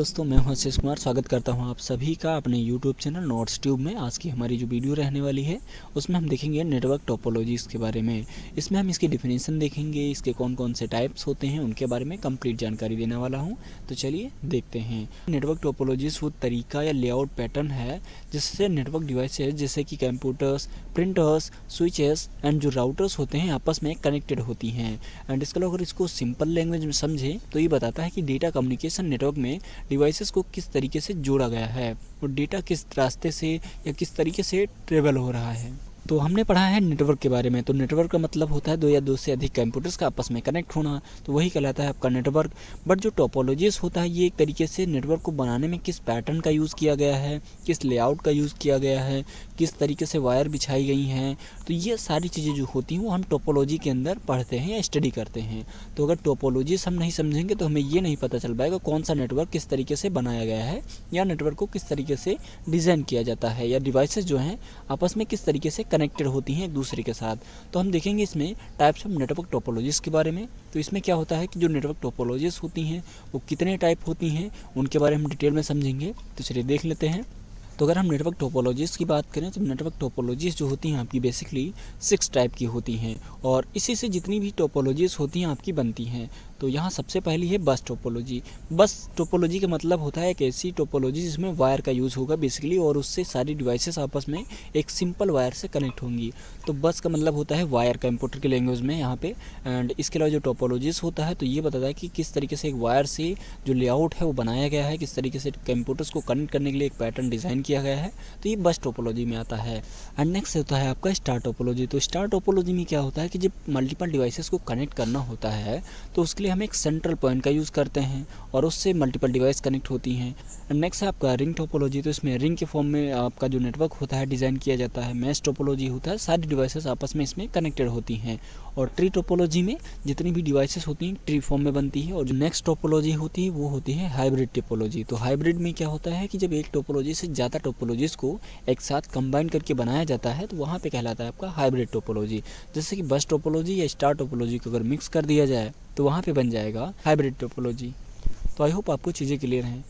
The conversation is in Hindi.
दोस्तों, मैं हूं आशीष कुमार। स्वागत करता हूं आप सभी का अपने YouTube चैनल नोट्स ट्यूब में। आज की हमारी जो वीडियो रहने वाली है उसमें हम देखेंगे नेटवर्क टोपोलॉजीज़ के बारे में। इसमें हम इसकी डिफिनीशन देखेंगे, इसके कौन कौन से टाइप्स होते हैं उनके बारे में कंप्लीट जानकारी देने वाला हूँ। तो चलिए देखते हैं। नेटवर्क टोपोलॉजीज़ वो तरीका या लेआउट पैटर्न है जिससे नेटवर्क डिवाइसेज जैसे कि कंप्यूटर्स, प्रिंटर्स, स्विचेस एंड जो राउटर्स होते हैं आपस में कनेक्टेड होती हैं। एंड इसके अलावा अगर इसको सिंपल लैंग्वेज में समझें तो ये बताता है कि डेटा कम्युनिकेशन नेटवर्क में डिवाइसेस को किस तरीके से जोड़ा गया है और डेटा किस रास्ते से या किस तरीके से ट्रेवल हो रहा है। तो हमने पढ़ा है नेटवर्क के बारे में। तो नेटवर्क का मतलब होता है दो या दो से अधिक कंप्यूटर्स का आपस में कनेक्ट होना, तो वही कहलाता है आपका नेटवर्क। बट जो टोपोलॉजीज होता है ये एक तरीके से नेटवर्क को बनाने में किस पैटर्न का यूज़ किया गया है, किस लेआउट का यूज़ किया गया है, किस तरीके से वायर बिछाई गई हैं, तो ये सारी चीज़ें जो होती हैं वो हम टोपोलॉजी के अंदर पढ़ते हैं या स्टडी करते हैं। तो अगर टोपोलॉजीज हम नहीं समझेंगे तो हमें ये नहीं पता चल पाएगा कौन सा नेटवर्क किस तरीके से बनाया गया है या नेटवर्क को किस तरीके से डिज़ाइन किया जाता है या डिवाइसेस जो हैं आपस में किस तरीके से कनेक्टेड होती हैं एक दूसरे के साथ। तो हम देखेंगे इसमें टाइप्स ऑफ नेटवर्क टोपोलॉजीज के बारे में। तो इसमें क्या होता है कि जो नेटवर्क टोपोलॉजीज होती हैं वो कितने टाइप होती हैं उनके बारे में हम डिटेल में समझेंगे। तो चलिए देख लेते हैं। तो अगर हम नेटवर्क टोपोलॉजीज़ की बात करें तो नेटवर्क टोपोलॉजीज़ जो होती हैं आपकी बेसिकली 6 टाइप की होती हैं और इसी से जितनी भी टोपोलॉजीज़ होती हैं आपकी बनती हैं। तो यहाँ सबसे पहली है बस टोपोलॉजी। बस टोपोलॉजी का मतलब होता है एक ऐसी टोपोलॉजी जिसमें वायर का यूज़ होगा बेसिकली और उससे सारी डिवाइसेस आपस में एक सिंपल वायर से कनेक्ट होंगी। तो बस का मतलब होता है वायर, कंप्यूटर की लैंग्वेज में यहाँ पे। एंड इसके अलावा जो टोपोलॉजीज होता है तो ये बताता है कि किस तरीके से एक वायर से जो लेआउट है वो बनाया गया है, किस तरीके से कंप्यूटर्स को कनेक्ट करने के लिए एक पैटर्न डिज़ाइन किया गया है। तो ये बस टोपोलॉजी में आता है। एंड नेक्स्ट होता है आपका स्टार टोपोलॉजी। तो स्टार टोपोलॉजी में क्या होता है कि जब मल्टीपल डिवाइसेस को कनेक्ट करना होता है तो उसके लिए हम एक सेंट्रल पॉइंट का यूज़ करते हैं और उससे मल्टीपल डिवाइस कनेक्ट होती हैं। नेक्स्ट है आपका रिंग टोपोलॉजी। तो इसमें रिंग के फॉर्म में आपका जो नेटवर्क होता है डिज़ाइन किया जाता है। मैश टोपोलॉजी होता है सारी डिवाइसेस आपस में इसमें कनेक्टेड होती हैं। और ट्री टोपोलॉजी में जितनी भी डिवाइसेस होती हैं ट्री फॉर्म में बनती है। और जो नेक्स्ट टोपोलॉजी होती है वो होती है हाइब्रिड टोपोलॉजी। तो हाइब्रिड में क्या होता है कि जब एक टोपोलॉजी से ज़्यादा टोपोलॉजीज़ को एक साथ कंबाइन करके बनाया जाता है तो वहाँ पे कहलाता है आपका हाइब्रिड टोपोलॉजी। जैसे कि बस टोपोलॉजी या स्टार टोपोलॉजी को अगर मिक्स कर दिया जाए तो वहाँ पे बन जाएगा हाइब्रिड टोपोलॉजी। तो आई होप आपको चीज़ें क्लियर हैं।